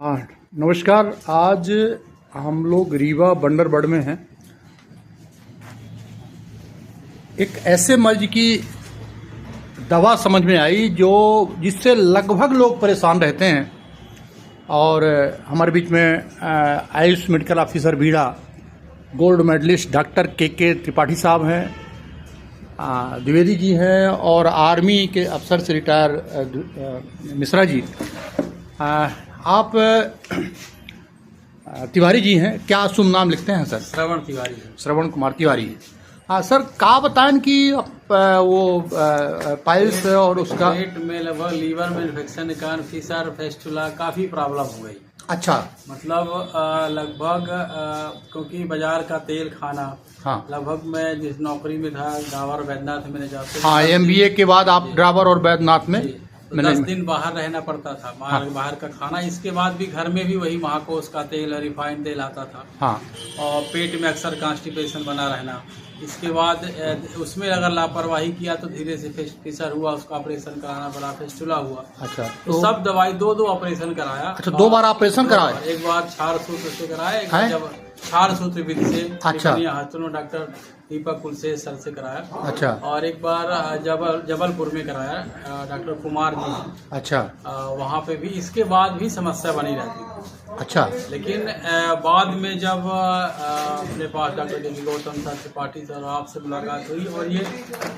हाँ, नमस्कार। आज हम लोग रीवा बंदरबड़ में हैं। एक ऐसे मर्ज की दवा समझ में आई जिससे लगभग लोग परेशान रहते हैं। और हमारे बीच में आयुष मेडिकल ऑफिसर बीड़ा गोल्ड मेडलिस्ट डॉक्टर के त्रिपाठी साहब हैं, द्विवेदी जी हैं, और आर्मी के अफसर से रिटायर मिश्रा जी। आप तिवारी जी हैं, क्या शुभ नाम लिखते हैं सर? श्रवण तिवारी है। श्रवण कुमार तिवारी। हाँ सर, का बताएं कि वो पाइल्स और उसका पेट में लगभग लीवर में इन्फेक्शन के कारण फीसर फेस्टुला काफी प्रॉब्लम हो गई। अच्छा। मतलब लगभग क्योंकि बाजार का तेल खाना। हाँ। लगभग मैं जिस नौकरी में था ड्राइवर वैद्यनाथ में जाते। हाँ, MBA के बाद आप ड्राइवर और वैद्यनाथ में तो 10 दिन बाहर रहना पड़ता था। बाहर का खाना, इसके बाद भी घर में भी वही महाकोश का तेल, रिफाइंड तेल आता था। हाँ। और पेट में अक्सर कॉन्स्टिपेशन बना रहना। इसके बाद उसमें अगर लापरवाही किया तो धीरे से फिशर हुआ, उसका ऑपरेशन कराना पड़ा, फेस्टुला हुआ। अच्छा। तो सब दवाई दो ऑपरेशन कराया। अच्छा, 2 बार ऑपरेशन कराया? एक बार क्षार सूत्र से कराया, एक बार जब क्षार सूत्र विधि से। अच्छा। डॉक्टर दीपक कुलसे सर से कराया। अच्छा। और एक बार जबलपुर में कराया डॉक्टर कुमार जी। अच्छा। वहाँ पे भी इसके बाद भी समस्या बनी रहती थी। अच्छा। लेकिन बाद में जब अपने पास doctor Gautam sir Tripathi sir आपसे मुलाकात हुई और ये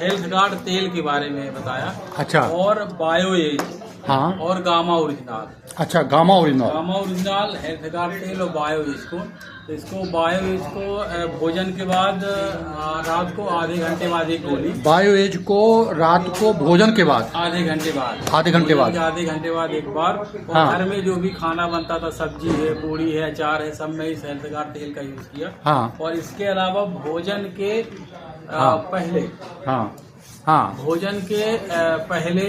हेल्थ गार्ड तेल के बारे में बताया। अच्छा। और बायो एज। हाँ। और गामा ओरिजिनल। अच्छा, गामा ओरिजिनल हेल्थ गार्ड तेल और बायो एज को। तो इसको बायो एज को भोजन के बाद रात को आधे घंटे बाद एक गोली। बायो एज को रात को भोजन के बाद आधे घंटे बाद आधे घंटे बाद एक बार। और हाँ। घर में जो भी खाना बनता था, सब्जी है, पूड़ी है, अचार है, सब में इस हेल्थ गार्ड तेल का यूज किया। हाँ। और इसके अलावा भोजन के हाँ। पहले हाँ। हाँ। भोजन के पहले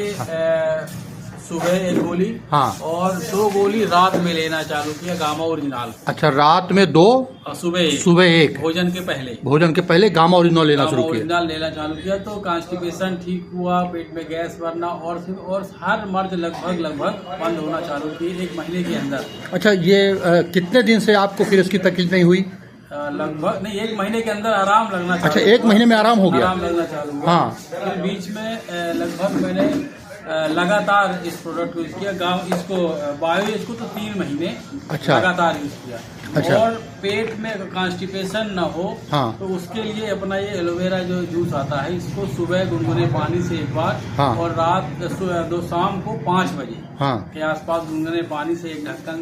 सुबह एक गोली। हाँ। और 2 गोली रात में लेना चालू किया, गामा ओरिजिनल। अच्छा, रात में 2, सुबह एक। भोजन के पहले गामा ओरिजिनल लेना शुरू किया। ओरिजिनल लेना चालू किया तो कॉन्स्टिपेशन ठीक हुआ, पेट में गैस भरना और हर मर्ज लगभग बंद होना चालू किए 1 महीने के अंदर। अच्छा, ये कितने दिन से आपको फिर इसकी तकलीफ नहीं हुई? लगभग नहीं, 1 महीने के अंदर आराम लगना चालू। अच्छा, 1 महीने में आराम हो गया? आराम लगना चालू हुआ। हाँ। फिर बीच में लगभग मैंने लगातार इस प्रोडक्ट को यूज किया। इसको बायो इसको तो 3 महीने। अच्छा। लगातार यूज किया। अच्छा। और पेट में कॉन्स्टिपेशन न हो। हाँ। तो उसके लिए अपना ये एलोवेरा जो जूस आता है, इसको सुबह गुनगुने पानी से एक बार। हाँ। और रात शाम को 5 बजे हाँ। के आसपास गुनगुने पानी से एक ढक्कन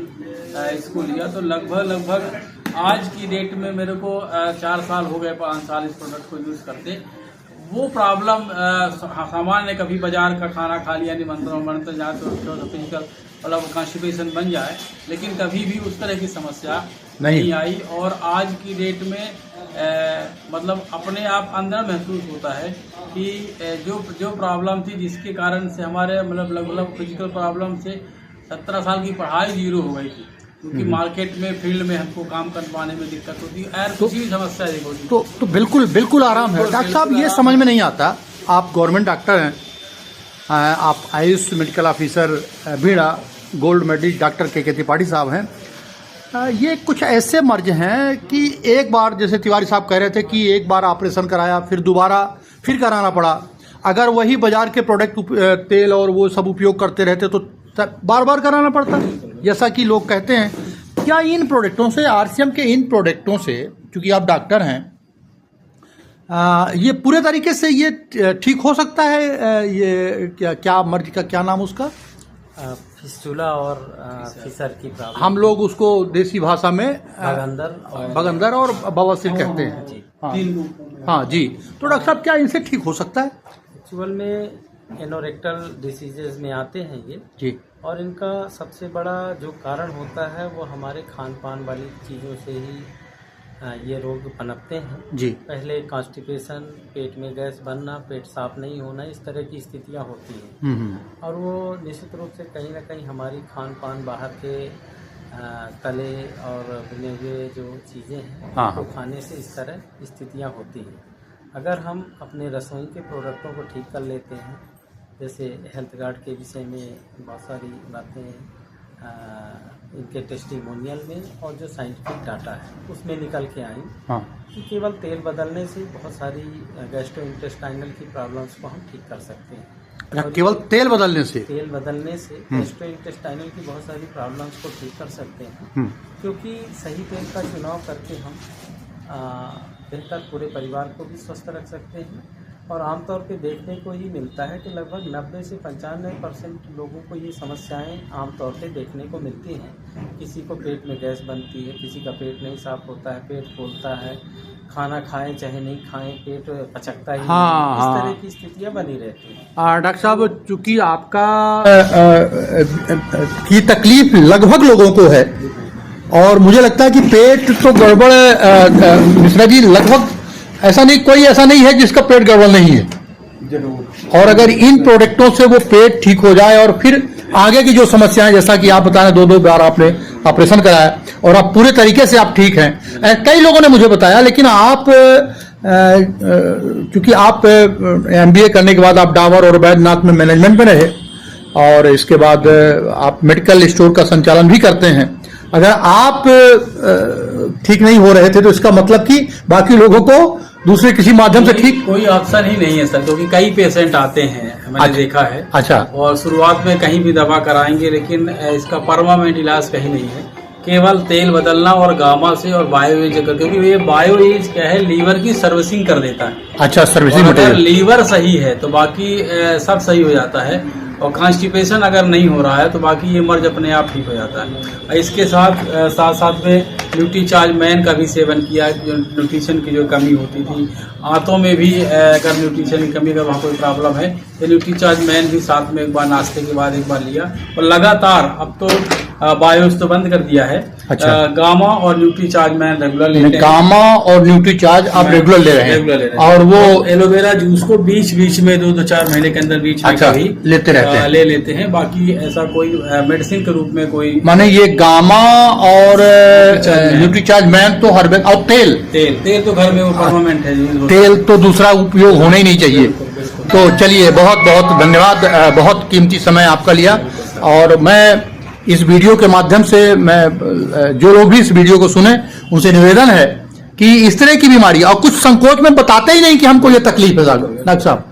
इसको लिया। तो लगभग आज की डेट में मेरे को 4 साल हो गए, 5 साल इस प्रोडक्ट को यूज करते। वो प्रॉब्लम सामान्य कभी बाजार का खाना खा लिया, निमंत्रण जाए तो फिजिकल मतलब कॉन्स्टिपेशन बन जाए, लेकिन कभी भी उस तरह की समस्या नहीं आई। और आज की डेट में मतलब अपने आप अंदर महसूस होता है कि जो प्रॉब्लम थी, जिसके कारण से हमारे मतलब फिजिकल प्रॉब्लम से 17 साल की पढ़ाई 0 हो गई थी। क्योंकि मार्केट में फील्ड में हमको काम कर पाने में दिक्कत होती है, कुछ भी समस्या नहीं होती। तो बिल्कुल आराम है। डॉक्टर साहब, ये समझ में नहीं आता, आप गवर्नमेंट डॉक्टर हैं, आप आयुष मेडिकल ऑफिसर बीड़ा गोल्ड मेडलिस्ट डॉक्टर के त्रिपाठी साहब हैं। ये कुछ ऐसे मर्ज हैं कि एक बार, जैसे तिवारी साहब कह रहे थे कि एक बार ऑपरेशन कराया, फिर दोबारा फिर कराना पड़ा। अगर वही बाजार के प्रोडक्ट तेल और वो सब उपयोग करते रहते तो बार बार कराना पड़ता, जैसा कि लोग कहते हैं। क्या इन प्रोडक्टों से, RCM के इन प्रोडक्टों से, क्योंकि आप डॉक्टर हैं, ये पूरे तरीके से ये ठीक हो सकता है? ये क्या मर्ज का क्या नाम उसका? फिस्टुला और फिशर की प्रॉब्लम। हम लोग उसको देसी भाषा में बगंदर और बवासीर कहते हैं। जी। हाँ जी। तो डॉक्टर साहब, क्या इनसे ठीक हो सकता है? एक्चुअल में एनोरेक्टल डिसीजेज में आते हैं ये जी। और इनका सबसे बड़ा जो कारण होता है वो हमारे खान पान वाली चीज़ों से ही ये रोग पनपते हैं जी। पहले कॉन्स्टिपेशन, पेट में गैस बनना, पेट साफ नहीं होना, इस तरह की स्थितियां होती हैं। और वो निश्चित रूप से कहीं ना कहीं हमारी खान पान, बाहर के तले और बने हुए जो चीज़ें हैं तो खाने से इस तरह स्थितियां होती हैं। अगर हम अपने रसोई के प्रोडक्टों को ठीक कर लेते हैं, जैसे हेल्थ गार्ड के विषय में बहुत सारी बातें इनके टेस्टिमोनियल में और जो साइंटिफिक डाटा है उसमें निकल के आई हाँ कि केवल तेल बदलने से बहुत सारी गैस्ट्रोइंटेस्टाइनल की प्रॉब्लम्स को हम ठीक कर सकते हैं। अच्छा, केवल तेल बदलने से गैस्ट्रोइंटेस्टाइनल की बहुत सारी प्रॉब्लम्स को ठीक कर सकते हैं, क्योंकि सही तेल का चुनाव करके हम बेहतर पूरे परिवार को भी स्वस्थ रख सकते हैं। और आमतौर पे देखने को ही मिलता है कि लगभग 90 से 95% लोगों को ये समस्याएं आमतौर पे देखने को मिलती हैं। किसी को पेट में गैस बनती है, किसी का पेट नहीं साफ होता है, पेट फूलता है, खाना खाएं चाहे नहीं खाएं पेट पचकता ही नहीं, इस तरह की स्थितियां बनी रहती हैं। डॉक्टर साहब, चूंकि आपका की तकलीफ लगभग लोगों को है और मुझे लगता है कि पेट तो गड़बड़ मिश्रा जी, लगभग ऐसा नहीं, कोई ऐसा नहीं है जिसका पेट गड़बड़ नहीं है। जरूर। और अगर इन प्रोडक्टों से वो पेट ठीक हो जाए और फिर आगे की जो समस्याएं, जैसा कि आप बता रहे 2-2 बार आपने ऑपरेशन कराया और आप पूरे तरीके से आप ठीक हैं, कई लोगों ने मुझे बताया। लेकिन आप क्योंकि आप MBA करने के बाद आप डाबर और वैद्यनाथ में मैनेजमेंट में रहे और इसके बाद आप मेडिकल स्टोर का संचालन भी करते हैं। अगर आप ठीक नहीं हो रहे थे तो इसका मतलब कि बाकी लोगों को दूसरे किसी माध्यम से ठीक कोई ऑप्शन ही नहीं है सर, क्योंकि कई पेशेंट आते हैं, मैंने देखा है। अच्छा। और शुरुआत में कहीं भी दवा कराएंगे लेकिन इसका परमानेंट इलाज कहीं नहीं है, केवल तेल बदलना और गामा से और बायो एज, क्योंकि ये बायो एज क्या है, लीवर की सर्विसिंग कर देता है। अच्छा, सर्विसिंग। अगर लीवर सही है तो बाकी सब सही हो जाता है, और कॉन्स्टिपेशन अगर नहीं हो रहा है तो बाकी ये मर्ज अपने आप ठीक हो जाता है। इसके साथ में न्यूट्रीचार्ज मैन का भी सेवन किया, जो न्यूट्रिशन की जो कमी होती थी आंतों में भी, अगर न्यूट्रिशन की कमी का वहाँ कोई प्रॉब्लम है तो न्यूट्रीचार्ज मैन भी साथ में एक बार नाश्ते के बाद एक बार लिया, और लगातार अब तो बायोस तो बंद कर दिया है। अच्छा। गामा और न्यूट्रीचार्ज मैन रेगुलर लेते हैं। गामा और न्यूट्रीचार्ज आप रेगुलर ले रहे हैं, और वो एलोवेरा जूस को बीच में 2-4 महीने के अंदर बीच में कभी लेते रहते हैं, ले लेते हैं। बाकी ऐसा कोई मेडिसिन के रूप में कोई, माने ये गामा और न्यूट्रीचार्ज मैन तो हर वक्त, और तेल तो घर में वो परमानेंट है, तेल तो दूसरा उपयोग होना ही नहीं चाहिए। तो चलिए, बहुत बहुत धन्यवाद, बहुत कीमती समय आपका लिया। और मैं इस वीडियो के माध्यम से, मैं जो लोग भी इस वीडियो को सुने उनसे निवेदन है कि इस तरह की बीमारी, और कुछ संकोच में बताते ही नहीं कि हमको ये तकलीफ है डॉक्टर साहब,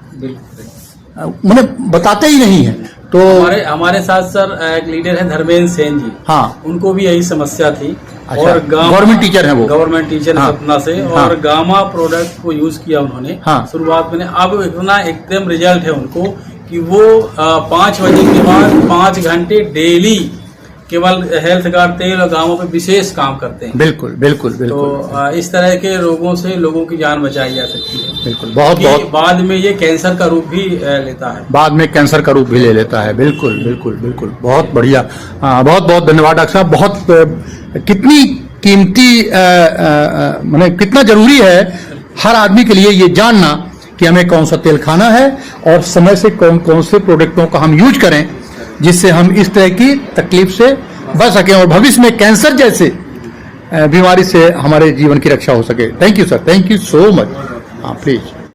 मैंने बताते ही नहीं है। तो हमारे साथ सर एक लीडर है धर्मेंद्र सेन जी, हाँ, उनको भी यही समस्या थी। अच्छा, और गवर्नमेंट टीचर है वो, गवर्नमेंट टीचर हाँ, सतना से, और हाँ, गामा प्रोडक्ट को यूज किया उन्होंने, हाँ, शुरुआत में। अब इतना एकदम रिजल्ट है उनको कि वो 5 बजे के बाद 5 घंटे डेली केवल हेल्थ कार्ड तेल और गांवों पे विशेष काम करते हैं। बिल्कुल बिल्कुल बिल्कुल। तो इस तरह के रोगों से लोगों की जान बचाई जा सकती है। बिल्कुल। बहुत बाद में ये कैंसर का रूप भी लेता है, बाद में कैंसर का रूप भी ले लेता है। बिल्कुल बिल्कुल बिल्कुल। बहुत बढ़िया, बहुत बहुत धन्यवाद डॉक्टर साहब। बहुत कितनी कीमती, माने कितना जरूरी है हर आदमी के लिए ये जानना कि हमें कौन सा तेल खाना है और समय से कौन कौन से प्रोडक्टों का हम यूज करें, जिससे हम इस तरह की तकलीफ से बच सकें और भविष्य में कैंसर जैसे बीमारी से हमारे जीवन की रक्षा हो सके। Thank you sir, thank you so much. हाँ, प्लीज।